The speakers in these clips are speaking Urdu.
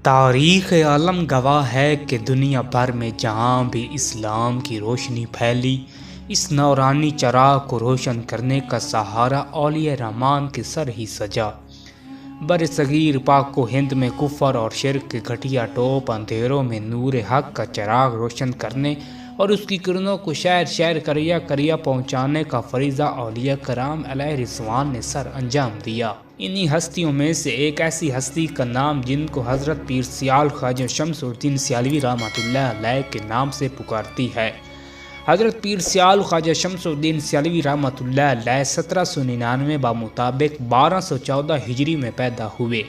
تاریخ عالم گواہ ہے کہ دنیا بھر میں جہاں بھی اسلام کی روشنی پھیلی، اس نورانی چراغ کو روشن کرنے کا سہارا اولیاء رحمان کے سر ہی سجا۔ برصغیر پاک و ہند میں کفر اور شرک کے گھٹیا ٹوپ اندھیروں میں نور حق کا چراغ روشن کرنے اور اس کی کرنوں کو شہر شہر کریا کریا پہنچانے کا فریضہ اولیاء کرام علیہ رضوان نے سر انجام دیا۔ انہی ہستیوں میں سے ایک ایسی ہستی کا نام جن کو حضرت پیر سیال خواجہ شمس الدین سیالوی رحمۃ اللہ علیہ کے نام سے پکارتی ہے۔ حضرت پیر سیال خواجہ شمس الدین سیالوی رحمۃ اللہ علیہ 1799 بمطابق 1214 ہجری میں پیدا ہوئے۔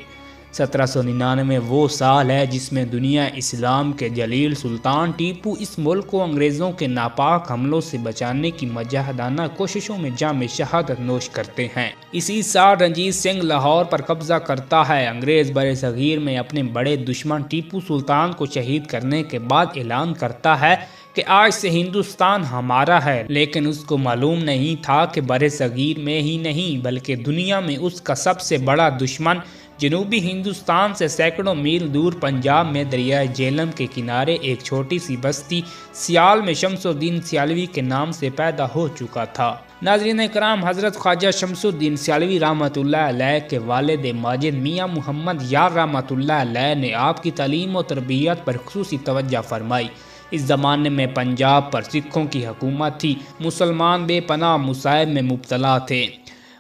1799 وہ سال ہے جس میں دنیا اسلام کے جلیل سلطان ٹیپو اس ملک کو انگریزوں کے ناپاک حملوں سے بچانے کی مجاہدانہ کوششوں میں جام شہادت نوش کرتے ہیں۔ اسی سال رنجیت سنگھ لاہور پر قبضہ کرتا ہے۔ انگریز برصغیر میں اپنے بڑے دشمن ٹیپو سلطان کو شہید کرنے کے بعد اعلان کرتا ہے کہ آج سے ہندوستان ہمارا ہے، لیکن اس کو معلوم نہیں تھا کہ برصغیر میں ہی نہیں بلکہ دنیا میں اس کا سب سے بڑا دشمن جنوبی ہندوستان سے سینکڑوں میل دور پنجاب میں دریائے جہلم کے کنارے ایک چھوٹی سی بستی سیال میں شمس الدین سیالوی کے نام سے پیدا ہو چکا تھا۔ ناظرین کرام، حضرت خواجہ شمس الدین سیالوی رحمۃ اللہ علیہ کے والد ماجد میاں محمد یار رحمۃ اللہ علیہ نے آپ کی تعلیم و تربیت پر خصوصی توجہ فرمائی۔ اس زمانے میں پنجاب پر سکھوں کی حکومت تھی، مسلمان بے پناہ مصائب میں مبتلا تھے۔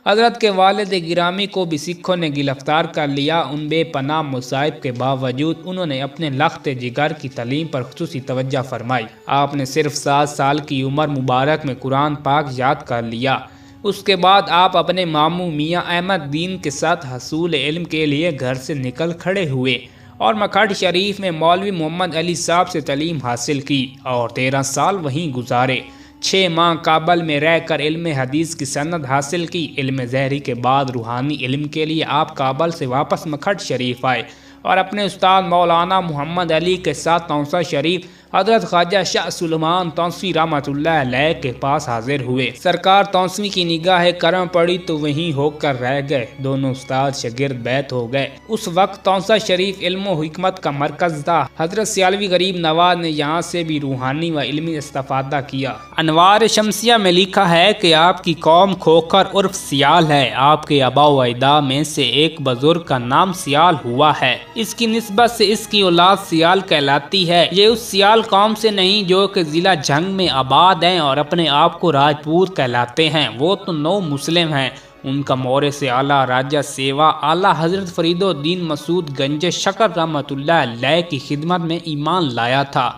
حضرت کے والد گرامی کو بھی سکھوں نے گرفتار کر لیا۔ ان بے پناہ مصائب کے باوجود انہوں نے اپنے لخت جگر کی تعلیم پر خصوصی توجہ فرمائی۔ آپ نے صرف 7 سال کی عمر مبارک میں قرآن پاک یاد کر لیا۔ اس کے بعد آپ اپنے ماموں میاں احمد دین کے ساتھ حصول علم کے لیے گھر سے نکل کھڑے ہوئے اور مکھڈ شریف میں مولوی محمد علی صاحب سے تعلیم حاصل کی اور 13 سال وہیں گزارے۔ 6 ماہ کابل میں رہ کر علم حدیث کی سند حاصل کی۔ علم ظاہری کے بعد روحانی علم کے لیے آپ کابل سے واپس مکھڈ شریف آئے اور اپنے استاد مولانا محمد علی کے ساتھ تونسہ شریف حضرت خواجہ شاہ سلیمان تونسوی رحمۃ اللہ علیہ کے پاس حاضر ہوئے۔ سرکار تونسوی کی نگاہ کرم پڑی تو وہیں ہو کر رہ گئے۔ دونوں استاد شاگرد بیت ہو گئے۔ اس وقت تونسہ شریف علم و حکمت کا مرکز تھا۔ حضرت سیالوی غریب نواز نے یہاں سے بھی روحانی و علمی استفادہ کیا۔ انوار شمسیہ میں لکھا ہے کہ آپ کی قوم کھوکھر عرف سیال ہے۔ آپ کے آبا و اجداد میں سے ایک بزرگ کا نام سیال ہوا ہے۔ اس کی نسبت سے اس کی اولاد سیال کہلاتی ہے۔ یہ اس سیال قوم سے نہیں جو کہ ضلع جھنگ میں آباد ہیں اور اپنے آپ کو راجپوت کہلاتے ہیں۔ وہ تو نو مسلم ہیں۔ ان کا مورے سے اعلیٰ راجہ سیوا اعلیٰ حضرت فرید الدین مسعود گنج شکر رحمۃ اللہ علیہ کی خدمت میں ایمان لایا تھا۔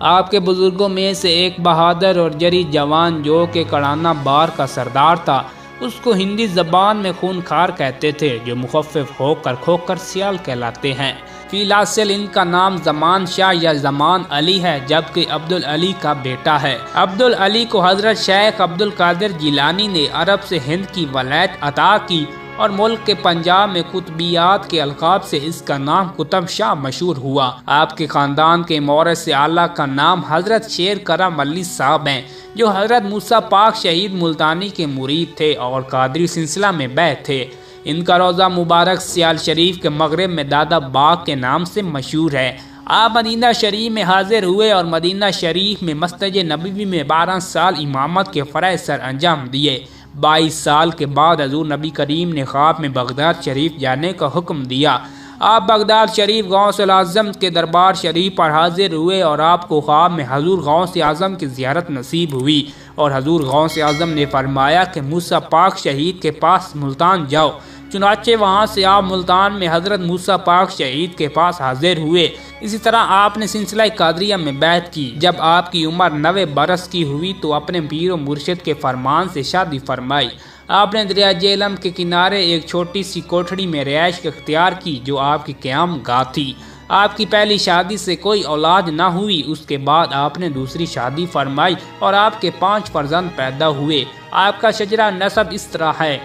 آپ کے بزرگوں میں سے ایک بہادر اور جری جوان جو کہ کڑانہ بار کا سردار تھا، اس کو ہندی زبان میں خونخوار کہتے تھے، جو مخفف ہو کر کھوکھر سیال کہلاتے ہیں۔ فی الاصل ان کا نام زمان شاہ یا زمان علی ہے، جبکہ عبدالعلی کا بیٹا ہے۔ عبدالعلی کو حضرت شیخ عبدالقادر جیلانی نے عرب سے ہند کی ولایت عطا کی اور ملک کے پنجاب میں قطبیات کے القاب سے اس کا نام قطب شاہ مشہور ہوا۔ آپ کے خاندان کے مورث سے اعلیٰ کا نام حضرت شیر کرم علی صاحب ہیں، جو حضرت موسیٰ پاک شہید ملتانی کے مرید تھے اور قادری سلسلہ میں بیعت تھے۔ ان کا روضہ مبارک سیال شریف کے مغرب میں دادا باغ کے نام سے مشہور ہے۔ آپ مدینہ شریف میں حاضر ہوئے اور مدینہ شریف میں مسجد نبوی میں 12 سال امامت کے فرائض سر انجام دیے۔ 22 سال کے بعد حضور نبی کریم نے خواب میں بغداد شریف جانے کا حکم دیا۔ آپ بغداد شریف غوث الاعظم کے دربار شریف پر حاضر ہوئے اور آپ کو خواب میں حضور غوث اعظم کی زیارت نصیب ہوئی اور حضور غوث اعظم نے فرمایا کہ موسیٰ پاک شہید کے پاس ملتان جاؤ۔ چنانچہ وہاں سے آپ ملتان میں حضرت موسیٰ پاک شہید کے پاس حاضر ہوئے۔ اسی طرح آپ نے سلسلہ قادریہ میں بیعت کی۔ جب آپ کی عمر 9 برس کی ہوئی تو اپنے پیر و مرشد کے فرمان سے شادی فرمائی۔ آپ نے دریائے جہلم کے کنارے ایک چھوٹی سی کوٹھڑی میں رہائش اختیار کی جو آپ کی قیام گاہ تھی۔ آپ کی پہلی شادی سے کوئی اولاد نہ ہوئی۔ اس کے بعد آپ نے دوسری شادی فرمائی اور آپ کے 5 فرزند پیدا ہوئے۔ آپ کا شجرہ نسب اس طرح ہے: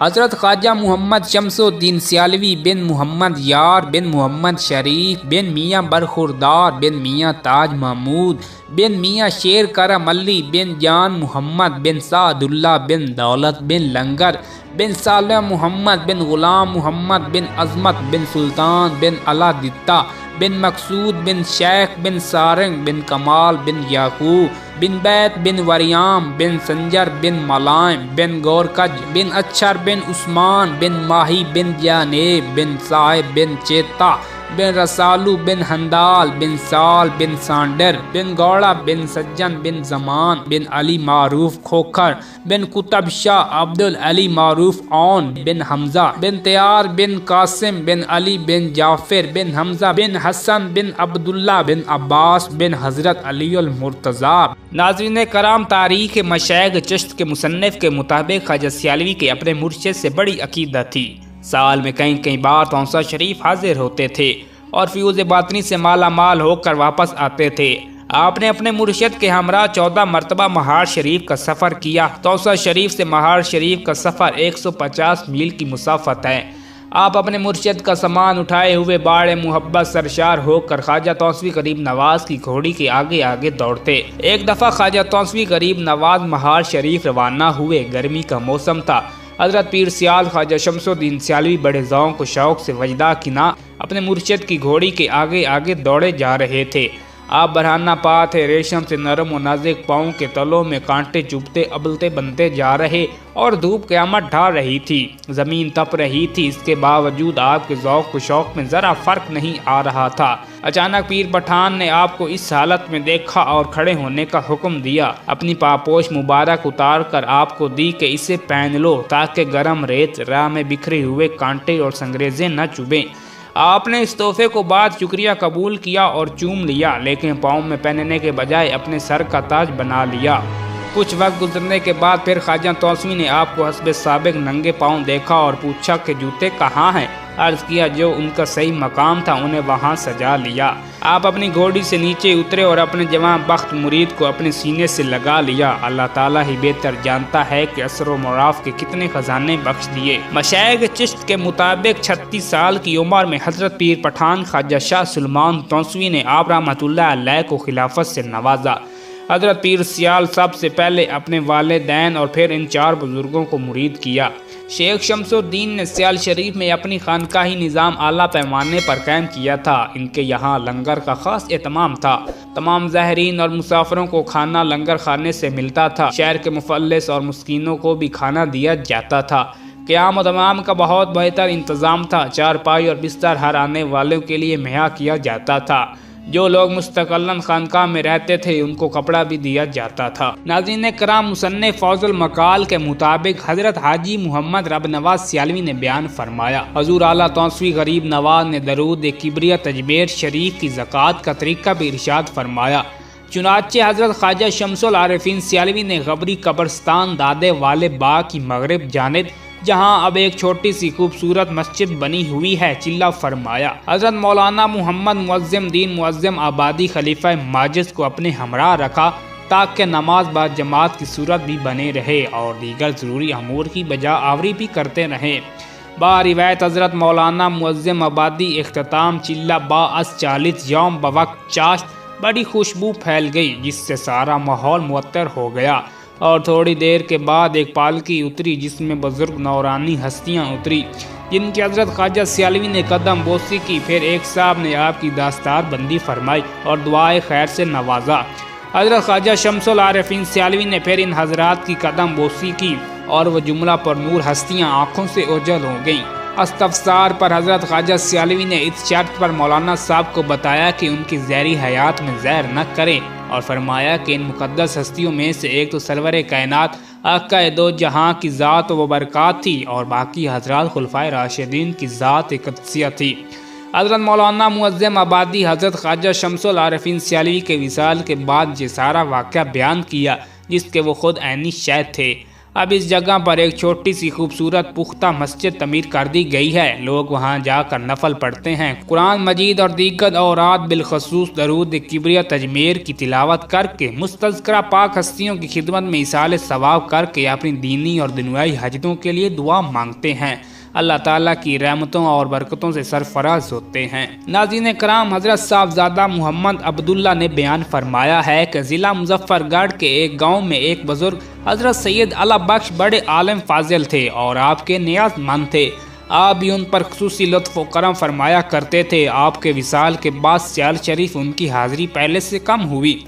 حضرت خواجہ محمد شمس الدین سیالوی بن محمد یار بن محمد شریف بن میاں برخوردار بن میاں تاج محمود بن میاں شیر کرم علی بن جان محمد بن سعد اللہ بن دولت بن لنگر بن صالح محمد بن غلام محمد بن عظمت بن سلطان بن علا دتا بن مقصود بن شیخ بن سارنگ بن کمال بن یعقوب بن بیت بن وریام بن سنجر بن ملائم بن گورکج بن اچھر بن عثمان بن ماہی بن جانیب بن صاحب بن چیتا بن رسالو بن ہندال بن سال بن سانڈر بن گوڑا بن سجن بن زمان بن علی معروف کھوکھر بن قطب شاہ عبدالعلی معروف اون بن حمزہ بن تیار بن قاسم بن علی بن جعفر بن حمزہ بن حسن بن عبداللہ بن عباس بن حضرت علی المرتضیٰ۔ ناظرین کرام، تاریخ مشائخ چشت کے مصنف کے مطابق خواجہ سیالوی کے اپنے مرشد سے بڑی عقیدت تھی۔ سال میں کئی بار تونسہ شریف حاضر ہوتے تھے اور فیوز باطنی سے مالا مال ہو کر واپس آتے تھے۔ آپ نے اپنے مرشد کے ہمراہ 14 مرتبہ مہار شریف کا سفر کیا۔ تونسہ شریف سے مہار شریف کا سفر 150 میل کی مسافت ہے۔ آپ اپنے مرشد کا سامان اٹھائے ہوئے باڑ محبت سرشار ہو کر خواجہ توسوی غریب نواز کی گھوڑی کے آگے آگے دوڑتے۔ ایک دفعہ خواجہ توسوی غریب نواز مہار شریف روانہ ہوئے۔ گرمی کا موسم تھا۔ حضرت پیر سیال خواجہ شمس الدین سیالوی بڑے ذوق و شوق سے وجدہ کنا اپنے مرشد کی گھوڑی کے آگے آگے دوڑے جا رہے تھے۔ آپ برہنہ پا تھے، ریشم سے نرم و نازک پاؤں کے تلوں میں کانٹے چبھتے ابلتے بنتے جا رہے اور دھوپ قیامت ڈھا رہی تھی، زمین تپ رہی تھی۔ اس کے باوجود آپ کے ذوق و شوق میں ذرا فرق نہیں آ رہا تھا۔ اچانک پیر پٹھان نے آپ کو اس حالت میں دیکھا اور کھڑے ہونے کا حکم دیا۔ اپنی پاپوش مبارک اتار کر آپ کو دی کہ اسے پہن لو تاکہ گرم ریت راہ میں بکھرے ہوئے کانٹے اور سنگریزیں نہ چبھیں۔ آپ نے اس تحفے کو بعد شکریہ قبول کیا اور چوم لیا، لیکن پاؤں میں پہننے کے بجائے اپنے سر کا تاج بنا لیا۔ کچھ وقت گزرنے کے بعد پھر خواجہ توسوی نے آپ کو حسب سابق ننگے پاؤں دیکھا اور پوچھا کہ جوتے کہاں ہیں؟ عرض کیا جو ان کا صحیح مقام تھا انہیں وہاں سجا لیا۔ آپ اپنی گھوڑی سے نیچے اترے اور اپنے جوان بخت مرید کو اپنے سینے سے لگا لیا۔ اللہ تعالیٰ ہی بہتر جانتا ہے کہ اسر و معراف کے کتنے خزانے بخش دیے۔ مشائخ چشت کے مطابق 36 سال کی عمر میں حضرت پیر پٹھان خواجہ شاہ سلمان توسوی نے آپ رحمۃ اللہ علیہ کو خلافت سے نوازا۔ حضرت پیر سیال سب سے پہلے اپنے والدین اور پھر ان 4 بزرگوں کو مرید کیا۔ شیخ شمس الدین نے سیال شریف میں اپنی خانقاہی نظام اعلیٰ پیمانے پر قائم کیا تھا۔ ان کے یہاں لنگر کا خاص اہتمام تھا۔ تمام زائرین اور مسافروں کو کھانا لنگر خانے سے ملتا تھا۔ شہر کے مفلس اور مسکینوں کو بھی کھانا دیا جاتا تھا۔ قیام و تمام کا بہت بہتر انتظام تھا۔ چارپائی اور بستر ہر آنے والوں کے لیے مہیا کیا جاتا تھا۔ جو لوگ مستقلاً خانقاہ میں رہتے تھے ان کو کپڑا بھی دیا جاتا تھا۔ ناظرین کرام، مصنف فوز المقال کے مطابق حضرت حاجی محمد رب نواز سیالوی نے بیان فرمایا، حضور اعلیٰ توسوی غریب نواز نے درود کبریہ تجبیر شریف کی زکوٰۃ کا طریقہ بھی ارشاد فرمایا۔ چنانچہ حضرت خواجہ شمس العارفین سیالوی نے قبری قبرستان دادے والے باغ کی مغرب جانب، جہاں اب ایک چھوٹی سی خوبصورت مسجد بنی ہوئی ہے، چلہ فرمایا۔ حضرت مولانا محمد معظم دین معظم آبادی خلیفہ ماجد کو اپنے ہمراہ رکھا تاکہ نماز با جماعت کی صورت بھی بنے رہے اور دیگر ضروری امور کی بجا آوری بھی کرتے رہیں۔ با روایت حضرت مولانا معظم آبادی اختتام چلہ باعث 40 یوم بوقت چاشت بڑی خوشبو پھیل گئی، جس سے سارا ماحول معطر ہو گیا، اور تھوڑی دیر کے بعد ایک پالکی اتری جس میں بزرگ نورانی ہستیاں اتری، جن کی حضرت خواجہ سیالوی نے قدم بوسی کی۔ پھر ایک صاحب نے آپ کی داستار بندی فرمائی اور دعائے خیر سے نوازا۔ حضرت خواجہ شمس العارفین سیالوی نے پھر ان حضرات کی قدم بوسی کی اور وہ جملہ پر نور ہستیاں آنکھوں سے اوجھل ہو گئیں۔ استفسار پر حضرت خواجہ سیالوی نے اس شرط پر مولانا صاحب کو بتایا کہ ان کی زہری حیات میں زہر نہ کریں، اور فرمایا کہ ان مقدس ہستیوں میں سے ایک تو سرور کائنات آقا دو جہاں کی ذات و برکات تھی، اور باقی حضرات خلفائے راشدین کی ذات قدسیہ تھی۔ حضرت مولانا معظم آبادی حضرت خواجہ شمس العارفین سیالوی کے وصال کے بعد یہ سارا واقعہ بیان کیا، جس کے وہ خود عینی شاہد تھے۔ اب اس جگہ پر ایک چھوٹی سی خوبصورت پختہ مسجد تعمیر کر دی گئی ہے۔ لوگ وہاں جا کر نفل پڑھتے ہیں، قرآن مجید اور دیگر اوراد بالخصوص درود کبریہ تجمیر کی تلاوت کر کے مستذکرہ پاک ہستیوں کی خدمت میں ایصال ثواب کر کے اپنی دینی اور دنیائی حاجتوں کے لیے دعا مانگتے ہیں۔ اللہ تعالیٰ کی رحمتوں اور برکتوں سے سرفراز ہوتے ہیں۔ ناظرین کرام، حضرت صاحبزادہ محمد عبداللہ نے بیان فرمایا ہے کہ ضلع مظفر گڑھ کے ایک گاؤں میں ایک بزرگ حضرت سید اللہ بخش بڑے عالم فاضل تھے اور آپ کے نیاز مند تھے۔ آپ بھی ان پر خصوصی لطف و کرم فرمایا کرتے تھے۔ آپ کے وصال کے بعد سیال شریف ان کی حاضری پہلے سے کم ہوئی،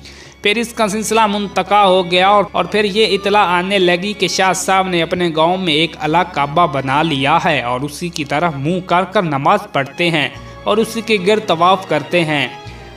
پھر اس کا سلسلہ منتقع ہو گیا اور پھر یہ اطلاع آنے لگی کہ شاہ صاحب نے اپنے گاؤں میں ایک الگ کعبہ بنا لیا ہے اور اسی کی طرف منہ کر کر نماز پڑھتے ہیں اور اسی کے گرد طواف کرتے ہیں۔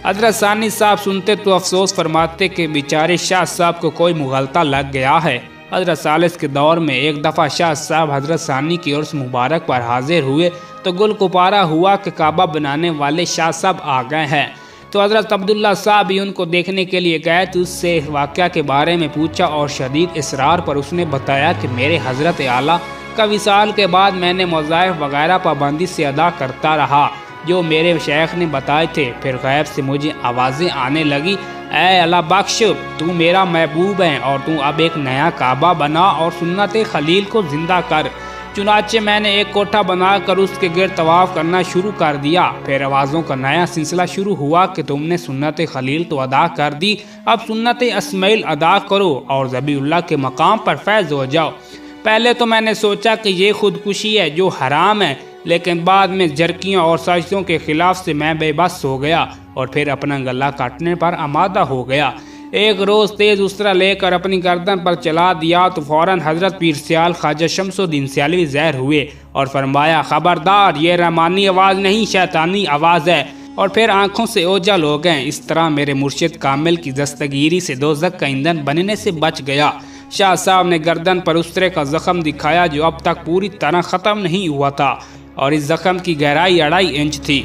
حضرت ثانی صاحب سنتے تو افسوس فرماتے کہ بیچارے شاہ صاحب کو کوئی مغالطہ لگ گیا ہے۔ حضرت ثالث کے دور میں ایک دفعہ شاہ صاحب حضرت ثانی کی عرس مبارک پر حاضر ہوئے تو گل گپارہ ہوا کہ کعبہ بنانے والے شاہ صاحب آ گئے ہیں۔ تو حضرت عبداللہ صاحب بھی ان کو دیکھنے کے لیے گئے تو اس سے واقعہ کے بارے میں پوچھا اور شدید اصرار پر اس نے بتایا کہ میرے حضرت اعلیٰ کا وصال کے بعد میں نے وظائف وغیرہ پابندی سے ادا کرتا رہا جو میرے شیخ نے بتائے تھے۔ پھر غیب سے مجھے آوازیں آنے لگی، اے اللہ بخش، تو میرا محبوب ہے اور تو اب ایک نیا کعبہ بنا اور سنت خلیل کو زندہ کر۔ چنانچہ میں نے ایک کوٹھا بنا کر اس کے گرد طواف کرنا شروع کر دیا۔ پھر آوازوں کا نیا سلسلہ شروع ہوا کہ تم نے سنت خلیل تو ادا کر دی، اب سنت اسماعیل ادا کرو اور ذبیح اللہ کے مقام پر فیض ہو جاؤ۔ پہلے تو میں نے سوچا کہ یہ خودکشی ہے جو حرام ہے، لیکن بعد میں جھرکیوں اور سازشوں کے خلاف سے میں بے بس ہو گیا اور پھر اپنا گلا کاٹنے پر آمادہ ہو گیا۔ ایک روز تیز اسرا لے کر اپنی گردن پر چلا دیا تو فوراً حضرت پیر سیال خواجہ شمس الدین سیالوی ظاہر ہوئے اور فرمایا، خبردار، یہ رحمانی آواز نہیں شیطانی آواز ہے، اور پھر آنکھوں سے اوجھل ہو گئے۔ اس طرح میرے مرشد کامل کی دستگیری سے دوزخ کا ایندھن بننے سے بچ گیا۔ شاہ صاحب نے گردن پر اس طرح کا زخم دکھایا جو اب تک پوری طرح ختم نہیں ہوا تھا اور اس زخم کی گہرائی 2.5 انچ تھی۔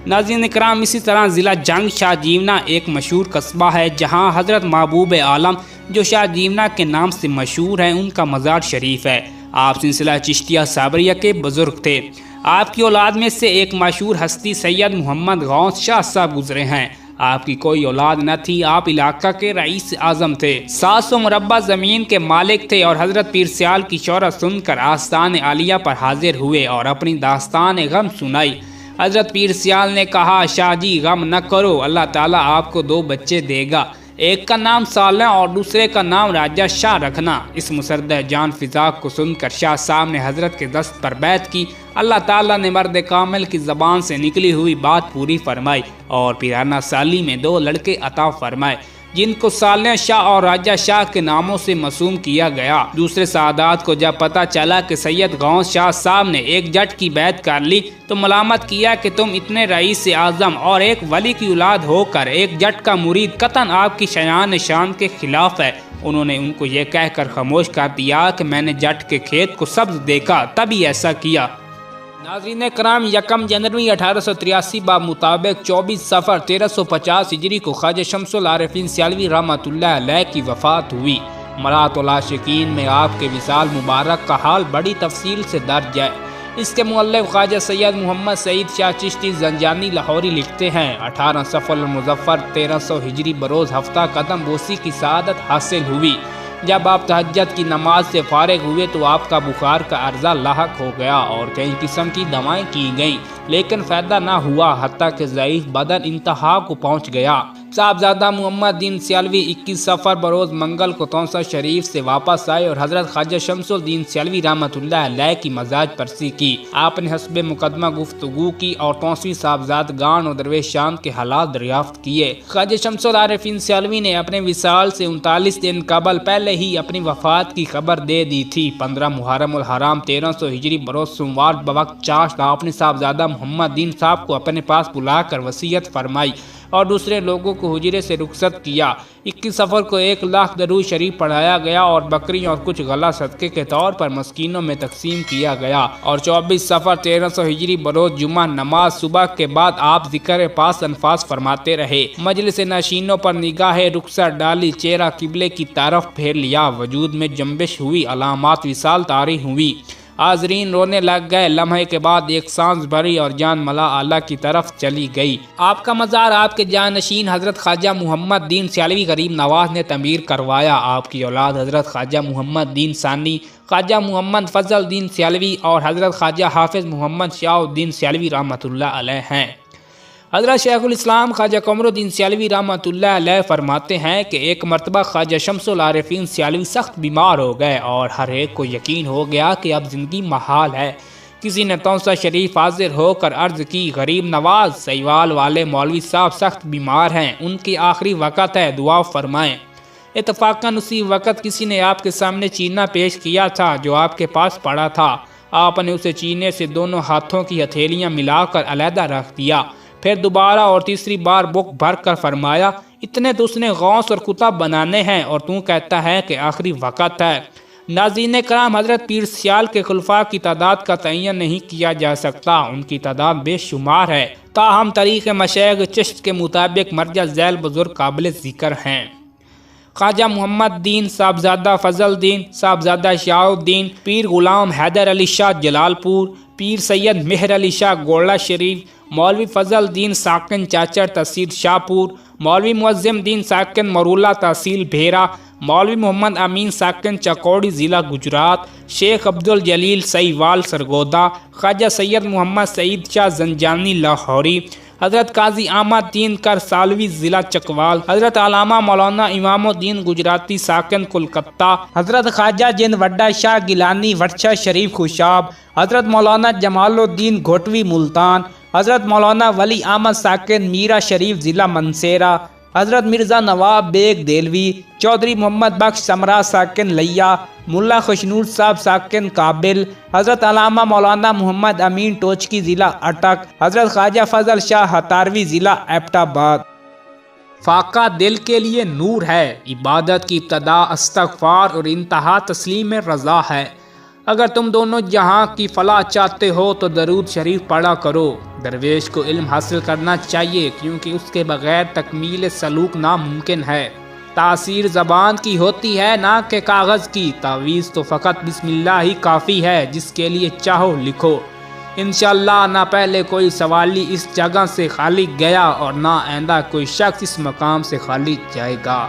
ناظرین کرام، اسی طرح ضلع جنگ شاہ جیونا ایک مشہور قصبہ ہے جہاں حضرت محبوب عالم جو شاہ جیونا کے نام سے مشہور ہیں ان کا مزار شریف ہے۔ آپ سلسلہ چشتیہ صابریہ کے بزرگ تھے۔ آپ کی اولاد میں سے ایک مشہور ہستی سید محمد غوث شاہ صاحب گزرے ہیں۔ آپ کی کوئی اولاد نہ تھی، آپ علاقہ کے رئیس اعظم تھے، 700 مربع زمین کے مالک تھے اور حضرت پیر سیال کی شہرت سن کر آستان عالیہ پر حاضر ہوئے اور اپنی داستان غم سنائی۔ حضرت پیر سیال نے کہا، شاہ جی غم نہ کرو، اللہ تعالیٰ آپ کو 2 بچے دے گا، ایک کا نام صالح اور دوسرے کا نام راجہ شاہ رکھنا۔ اس مسردہ جان فضا کو سن کر شاہ صاحب نے حضرت کے دست پر بیعت کی۔ اللہ تعالیٰ نے مرد کامل کی زبان سے نکلی ہوئی بات پوری فرمائی اور پیرانہ سالی میں 2 لڑکے عطا فرمائے جن کو صالح شاہ اور راجہ شاہ کے ناموں سے موسوم کیا گیا۔ دوسرے سعادات کو جب پتہ چلا کہ سید غوث شاہ صاحب نے ایک جٹ کی بیعت کر لی تو ملامت کیا کہ تم اتنے رئیس اعظم اور ایک ولی کی اولاد ہو کر ایک جٹ کا مرید قطعاً آپ کی شان کے خلاف ہے۔ انہوں نے ان کو یہ کہہ کر خاموش کر دیا کہ میں نے جٹ کے کھیت کو سبز دیکھا تبھی ایسا کیا۔ ناظرین کرام، 1 جنوری 1883 مطابق 24 صفر 1350 ہجری کو خواجہ شمس العارفین سیالوی رحمۃ اللہ علیہ کی وفات ہوئی۔ مرات العاشقین میں آپ کے وصال مبارک کا حال بڑی تفصیل سے درج ہے۔ اس کے مؤلف خواجہ سید محمد سعید شاہ چشتی زنجانی لاہوری لکھتے ہیں، 18 صفر المظفر 1300 ہجری بروز ہفتہ قدم بوسی کی سعادت حاصل ہوئی۔ جب آپ تہجد کی نماز سے فارغ ہوئے تو آپ کا بخار کا عرضہ لاحق ہو گیا اور کئی قسم کی دوائیں کی گئیں لیکن فائدہ نہ ہوا، حتیٰ کہ ضعیف بدن انتہا کو پہنچ گیا۔ صاحبزادہ محمد دین سیالوی 21 صفر بروز منگل کو تونسہ شریف سے واپس آئے اور حضرت خواجہ شمس الدین سیالوی رحمۃ اللہ علیہ کی مزاج پرسی کی۔ آپ نے حسب مقدمہ گفتگو کی اور تونسویں صاحبزادگان اور درویشان کے حالات دریافت کیے۔ خواجہ شمس العارفین سیالوی نے اپنے وصال سے 39 دن قبل پہلے ہی اپنی وفات کی خبر دے دی تھی۔ 15 محرم الحرام 1300 ہجری بروز سوموار بوقت چاشت آپ نے صاحبزادہ محمد دین صاحب کو اپنے پاس بلا کر وصیت فرمائی اور دوسرے لوگوں کو حجرے سے رخصت کیا۔ 21 صفر کو 1 لاکھ درود شریف پڑھایا گیا اور بکری اور کچھ غلہ صدقے کے طور پر مسکینوں میں تقسیم کیا گیا، اور 24 صفر 1300 ہجری بروز جمعہ نماز صبح کے بعد آپ ذکر پاس انفاس فرماتے رہے۔ مجلس نشینوں پر نگاہ رخصت ڈالی، چہرہ قبلے کی طرف پھیر لیا، وجود میں جنبش ہوئی، علامات وصال طاری ہوئی، حاضرین رونے لگ گئے۔ لمحے کے بعد ایک سانس بھری اور جان ملا اعلیٰ کی طرف چلی گئی۔ آپ کا مزار آپ کے جانشین حضرت خواجہ محمد دین سیالوی غریب نواز نے تعمیر کروایا۔ آپ کی اولاد حضرت خواجہ محمد دین ثانی، خواجہ محمد فضل دین سیالوی اور حضرت خواجہ حافظ محمد شاہ الدین سیالوی رحمۃ اللہ علیہ ہیں۔ حضرت شیخ الاسلام خواجہ قمر الدین سیالوی رحمۃ اللہ علیہ فرماتے ہیں کہ ایک مرتبہ خواجہ شمس العارفین سیالوی سخت بیمار ہو گئے اور ہر ایک کو یقین ہو گیا کہ اب زندگی محال ہے۔ کسی نے تونسہ شریف حاضر ہو کر عرض کی، غریب نواز سیوال والے مولوی صاحب سخت بیمار ہیں، ان کی آخری وقت ہے، دعا فرمائیں۔ اتفاقاً اسی وقت کسی نے آپ کے سامنے چینہ پیش کیا تھا جو آپ کے پاس پڑا تھا۔ آپ نے اسے چینے سے دونوں ہاتھوں کی ہتھیلیاں ملا کر علیحدہ رکھ دیا، پھر دوبارہ اور تیسری بار بک بھر کر فرمایا، اتنے تو اس نے غوث اور کتب بنانے ہیں اور تو کہتا ہے کہ آخری وقت ہے۔ ناظرین کرام، حضرت پیر سیال کے خلفاء کی تعداد کا تعین نہیں کیا جا سکتا، ان کی تعداد بے شمار ہے، تاہم طریق مشائخ چشت کے مطابق مرجع ذیل بزرگ قابل ذکر ہیں۔ خواجہ محمد دین صاحبزادہ فضل دین صاحبزادہ شاہ الدین، پیر غلام حیدر علی شاہ جلال پور، پیر سید مہر علی شاہ گوڑہ شریف، مولوی فضل دین ساکن چاچر تحصیل شاہپور، مولوی معظم دین ساکن مرولہ تحصیل بھیرا، مولوی محمد امین ساکن چکوڑی ضلع گجرات، شیخ عبدالجلیل سیوال سرگودا، خواجہ سید محمد سعید شاہ زنجانی لاہوری، حضرت قاضی احمد دین کر سالوی ضلع چکوال، حضرت علامہ مولانا امام الدین گجراتی ساکن کلکتہ، حضرت خواجہ جن وڈا شاہ گیلانی ورچہ شریف خوشاب، حضرت مولانا جمال الدین گھوٹوی ملتان، حضرت مولانا ولی احمد ساکن میرا شریف ضلع منسیرہ، حضرت مرزا نواب بیگ دہلوی، چودھری محمد بخش سمرا ساکن لیا، ملا خوشنور صاحب ساکن کابل، حضرت علامہ مولانا محمد امین ٹوچکی ضلع اٹک، حضرت خواجہ فضل شاہ ہتاروی ضلع ایبٹ آباد۔ فاقہ دل کے لیے نور ہے، عبادت کی ابتدا استغفار اور انتہا تسلیم رضا ہے۔ اگر تم دونوں جہاں کی فلاح چاہتے ہو تو درود شریف پڑھا کرو۔ درویش کو علم حاصل کرنا چاہیے کیونکہ اس کے بغیر تکمیل سلوک ناممکن ہے۔ تاثیر زبان کی ہوتی ہے نہ کہ کاغذ کی، تعویذ تو فقط بسم اللہ ہی کافی ہے، جس کے لیے چاہو لکھو۔ انشاءاللہ نہ پہلے کوئی سوالی اس جگہ سے خالی گیا اور نہ آئندہ کوئی شخص اس مقام سے خالی جائے گا۔